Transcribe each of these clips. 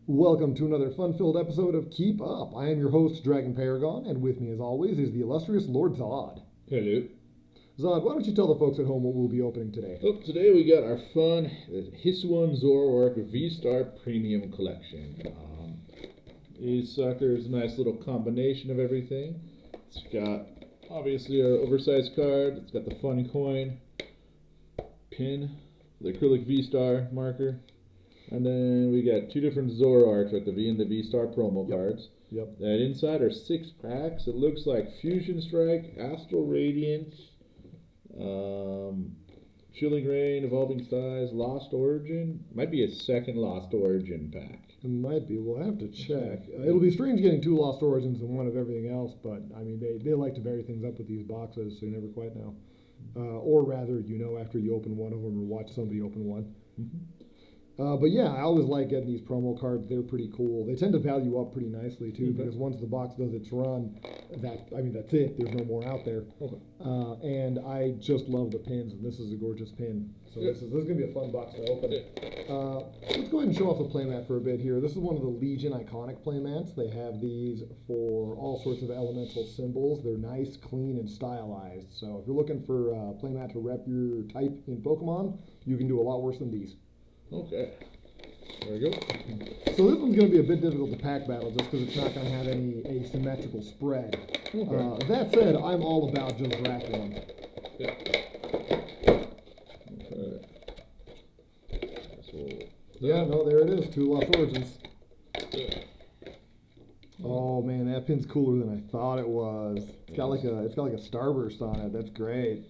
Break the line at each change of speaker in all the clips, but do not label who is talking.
Welcome to another fun-filled episode of Keep Up. I am your host, Dragon Paragon, and with me as always is the illustrious Lord Zod.
Hello.
Zod, why don't you tell the folks at home what we'll be opening today?
Oh, today we got our fun Hisuian Zoroark Vstar Premium collection. These suckers, nice little combination of everything. It's got obviously our oversized card. It's got the fun coin, pin, the acrylic Vstar marker. And then we got two different Zoroarks with the V and the Vstar promo cards.
Yep.
That inside are 6 packs. It looks like Fusion Strike, Astral Radiance, Chilling Reign, Evolving Skies, Lost Origin. Might be a second Lost Origin pack.
It might be. We'll have to check. It'll be strange getting 2 Lost Origins and one of everything else, but I mean, they like to vary things up with these boxes, so you never quite know. Or rather, you know after you open one of them or watch somebody open one.
Mm-hmm.
But yeah, I always like getting these promo cards. They're pretty cool. They tend to value up pretty nicely too, because once the box does its run, that's it. There's no more out there.
Okay.
And I just love the pins, and this is a gorgeous pin. So this is gonna be a fun box to open. Let's go ahead and show off the playmat for a bit here. This is one of the Legion iconic playmats. They have these for all sorts of elemental symbols. They're nice, clean, and stylized. So if you're looking for a playmat to rep your type in Pokemon, you can do a lot worse than these.
Okay. There we go.
So this one's going to be a bit difficult to pack battle just because it's not going to have any asymmetrical spread.
Okay.
That said, I'm all about just drafting them.
Yeah. Okay.
Yeah, no, there it is. 2 Lost Origins.
Yeah.
Oh man, that pin's cooler than I thought it was. It's got like a starburst on it. That's great.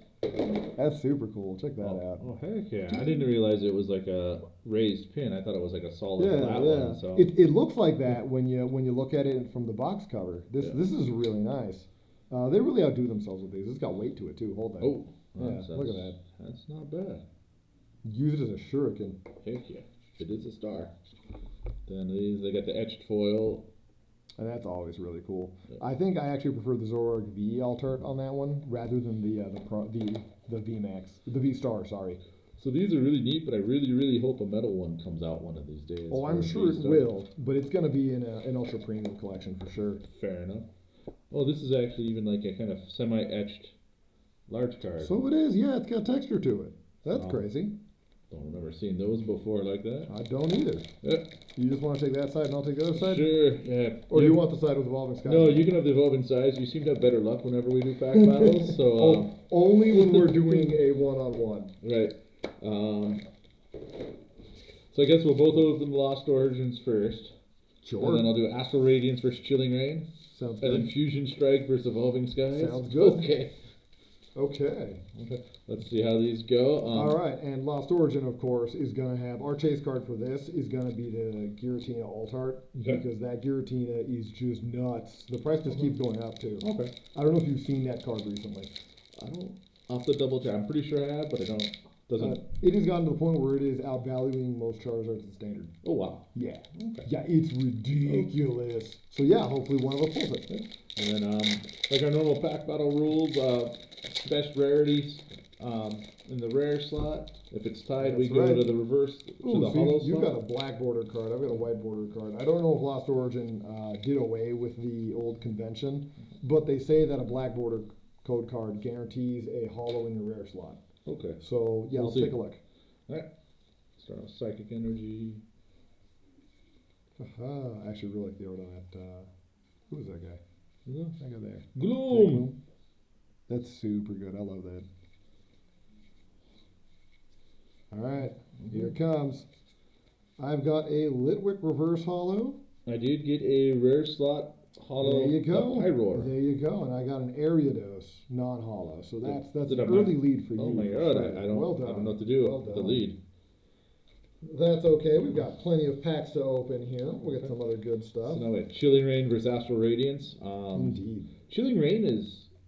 That's super cool. Check that out.
Oh heck yeah! I didn't realize it was like a raised pin. I thought it was like a solid flat one. So
it looks like that when you look at it from the box cover. This is really nice. They really outdo themselves with these. It's got weight to it too. Hold that.
Oh,
yeah, look at that.
That's not bad.
Use it as a shuriken.
Heck yeah! It is a star. Then these, they got the etched foil.
And that's always really cool.
Yeah.
I think I actually prefer the Zoroark V altart on that one rather than the VMAX, the V-Star. Sorry.
So these are really neat, but I really hope a metal one comes out one of these days.
Oh, I'm sure it will, but it's going to be in an ultra premium collection for sure.
Fair enough. Oh, this is actually even like a kind of semi-etched large card.
So it is. Yeah, it's got texture to it. That's crazy.
Don't remember seeing those before like that.
I don't either.
Yeah.
You just want to take that side and I'll take the other side?
Sure, yeah.
Or do you want the side with Evolving Skies?
No, you can have the Evolving Skies. You seem to have better luck whenever we do pack battles. So
only when we're doing a one-on-one.
Right. So I guess we'll both open the Lost Origins first.
Sure.
And then I'll do Astral Radiance versus Chilling Reign.
Sounds good.
And then Fusion Strike versus Evolving Skies.
Sounds good.
Okay.
Okay.
Let's see how these go.
All right, and Lost Origin, of course, is going to have our chase card for this is going to be the Giratina Altart because that Giratina is just nuts. The price just keeps going up too.
Okay.
I don't know if you've seen that card recently.
I don't. I'll have to double check. I'm pretty sure I have, but I don't. Doesn't.
It has gotten to the point where it is outvaluing most Charizards in standard.
Oh wow.
Yeah.
Okay.
Yeah, it's ridiculous. So yeah, hopefully one of us pulls it.
And then, like our normal pack battle rules, best rarities in the rare slot. If it's tied, we go to the reverse to the hollow slot.
You've got a black border card. I've got a white border card. I don't know if Lost Origin did away with the old convention, but they say that a black border code card guarantees a hollow in your rare slot.
Okay.
So yeah, let's take a look.
All right. Start with Psychic Energy.
I actually really like the art on that. Who is that guy? That guy there.
Gloom.
That's super good. I love that. All right, here it comes. I've got a Litwick Reverse Hollow.
I did get a rare slot hollow.
There you go.
Pyroar.
There you go. And I got an Ariados non-hollow. So that's an early lead for you.
Oh my god, I don't know what to do with the lead.
That's okay. We've got plenty of packs to open here. We'll get some other good stuff.
So now we have Chilling Reign versus Astral Radiance.
Indeed.
Chilling Reign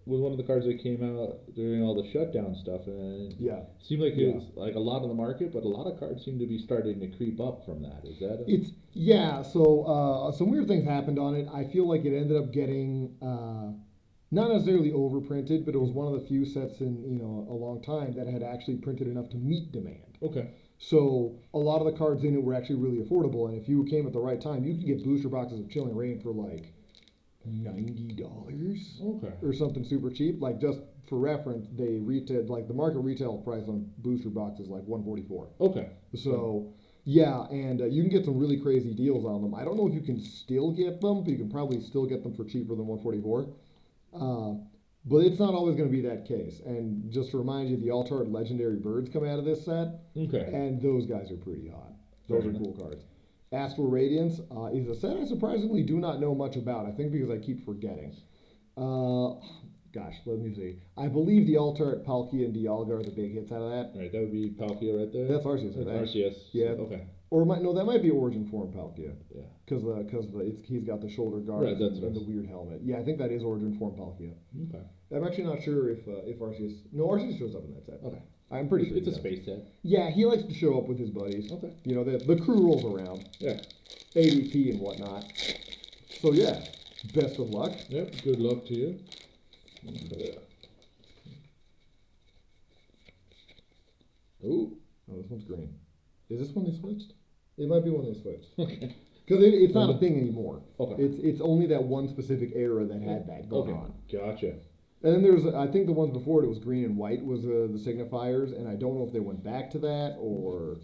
was one of the cards that came out during all the shutdown stuff, and it seemed like it was like a lot on the market, but a lot of cards seem to be starting to creep up from that. Is that?
So some weird things happened on it. I feel like it ended up getting not necessarily overprinted, but it was one of the few sets in a long time that had actually printed enough to meet demand.
Okay.
So a lot of the cards in it were actually really affordable, and if you came at the right time, you could get booster boxes of Chilling Reign for like $90
Okay.
or something super cheap. Like, just for reference, they retail, like, the market retail price on booster boxes like $144.
Okay.
So yeah, and you can get some really crazy deals on them. I don't know if you can still get them, but you can probably still get them for cheaper than $144. But it's not always going to be that case. And just to remind you, the Altart Legendary Birds come out of this set,
Okay.
and those guys are pretty hot. Those
Fair
are
enough.
cool cards. Astral Radiance is a set I surprisingly do not know much about. I think because I keep forgetting. Gosh, let me see. I believe the Altart, Palkia, and Dialga are the big hits out of that.
All right, that would be Palkia right there.
That's Arceus, I think.
Arceus.
Yeah.
Okay.
Or no, that might be Origin Form Palkia.
Yeah.
Because he's got the shoulder guard
Right, that's
and the
right.
weird helmet. Yeah, I think that is Origin Form Palkia.
Okay.
I'm actually not sure if Arceus. No, Arceus shows up in that set.
Okay.
I'm pretty sure
It's
he
a
does.
space set.
Yeah, he likes to show up with his buddies.
Okay.
You know, the crew rolls around.
Yeah.
ADP and whatnot. So yeah, best of luck.
Yep. Good luck to you. Ooh.
Oh, this one's green. Is this one they switched? It might be one they switched.
Okay.
Because it's not a thing anymore.
Okay.
It's only that one specific era that had that going
Okay.
on.
Gotcha.
And then there's, I think the ones before it was green and white was the signifiers, and I don't know if they went back to that or.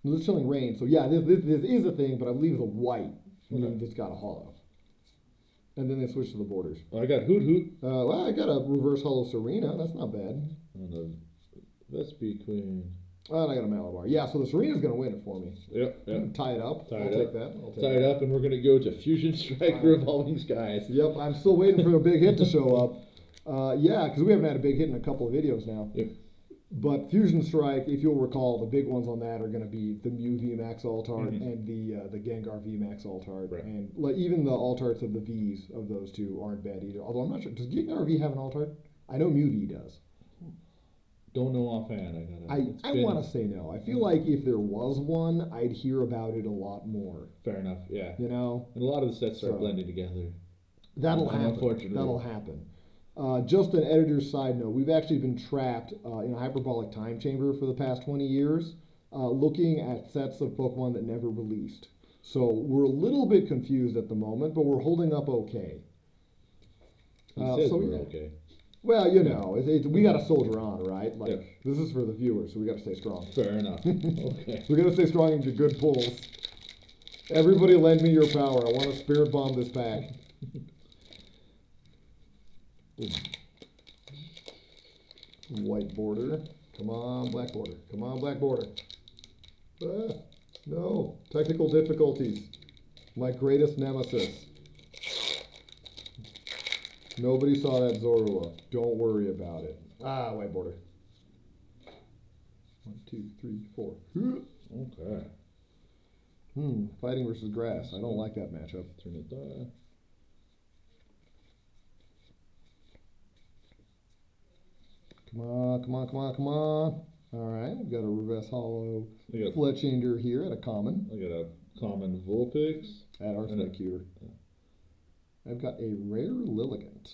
No, this is Chilling Reign, so yeah, this is a thing, but I believe the white means it's got a hollow. And then they switched to the borders.
I got Hoot Hoot.
Well, I got a reverse hollow Serena. That's not bad.
And a Vespi Queen.
And I got a Malabar. Yeah, so the Serena's going to win it for me.
Yep.
Tie it up.
Tie
I'll
it
take
up.
that. I'll take
Tie it up, and we're gonna go to Fusion Strike Revolving Skies.
Yep, I'm still waiting for a big hit to show up. Yeah, because we haven't had a big hit in a couple of videos now.
Yep.
But Fusion Strike, if you'll recall, the big ones on that are going to be the Mew VMAX Altart and the Gengar VMAX Altart.
Right.
And like, even the Altarts of the Vs of those two aren't bad either. Although I'm not sure, does Gengar V have an Altart? I know Mew V does.
Don't know offhand.
I want to say no. I feel like if there was one, I'd hear about it a lot more.
Fair enough. Yeah.
You know?
And a lot of the sets start
So-
blending together.
That'll happen.
Unfortunately.
That'll happen. Just an editor's side note, we've actually been trapped in a hyperbolic time chamber for the past 20 years, looking at sets of Pokemon that never released. So we're a little bit confused at the moment, but we're holding up okay.
He says
so
we're
yeah.
okay.
Well, you know, we got to soldier on, right? Like,
Yeah.
this is for the viewers, so we got to stay strong.
Fair enough. Okay.
We're going to stay strong and get good pulls. Everybody lend me your power. I want to spirit bomb this pack. White border. Come on, black border. Come on, black border. No. Technical difficulties. My greatest nemesis. Nobody saw that Zorua. Don't worry about it. White border. 1, 2, 3, 4.
Okay.
Fighting versus grass. I don't like that matchup.
Turn it down.
Come on, come on, come on, come on. All right, we've got a reverse hollow
I got
Fletchinder here at a common.
a common Vulpix.
That art's
And a-
way cuter. I've got a rare Lilligant.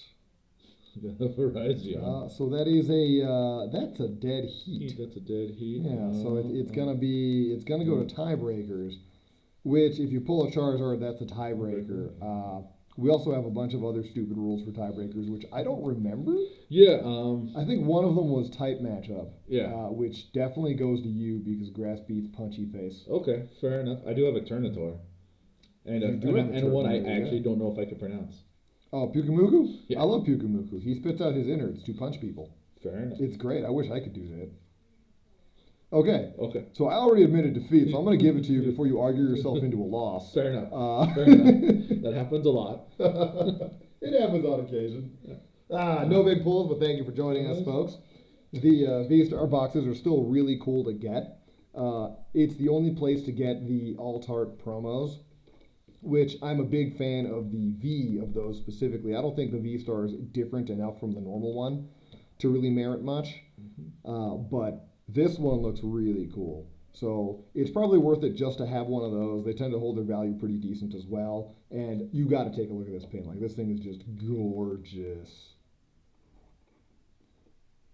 I got a Virizion.
So that is that's a dead heat.
That's a dead heat.
Yeah, so it's gonna go to tiebreakers, which if you pull a Charizard, that's a tiebreaker. We also have a bunch of other stupid rules for tiebreakers, which I don't remember.
Yeah.
I think one of them was type matchup.
Yeah.
Which definitely goes to you because grass beats punchy face.
Okay, fair enough. I do have a Turnitor. And
You do have a
and one I
Turnitor, yeah.
actually don't know if I can pronounce.
Oh, Pukamuku?
Yeah.
I love Pukamuku. He spits out his innards to punch people.
Fair enough.
It's great. I wish I could do that. Okay.
Okay.
So I already admitted defeat, so I'm going to give it to you before you argue yourself into a loss.
Fair enough. Fair
Fair
enough. That happens a lot.
It happens on occasion. No big pulls, but thank you for joining us, folks. The Vstar boxes are still really cool to get. It's the only place to get the Altart promos, which I'm a big fan of the V of those specifically. I don't think the Vstar is different enough from the normal one to really merit much, but this one looks really cool. So it's probably worth it just to have one of those. They tend to hold their value pretty decent as well. And you got to take a look at this pin. Like, this thing is just gorgeous.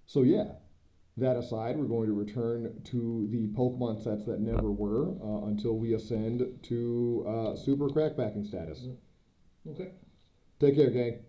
So yeah, That aside, we're going to return to the Pokemon sets that never were until we ascend to Super Crackbacking status.
Okay.
Take care, gang.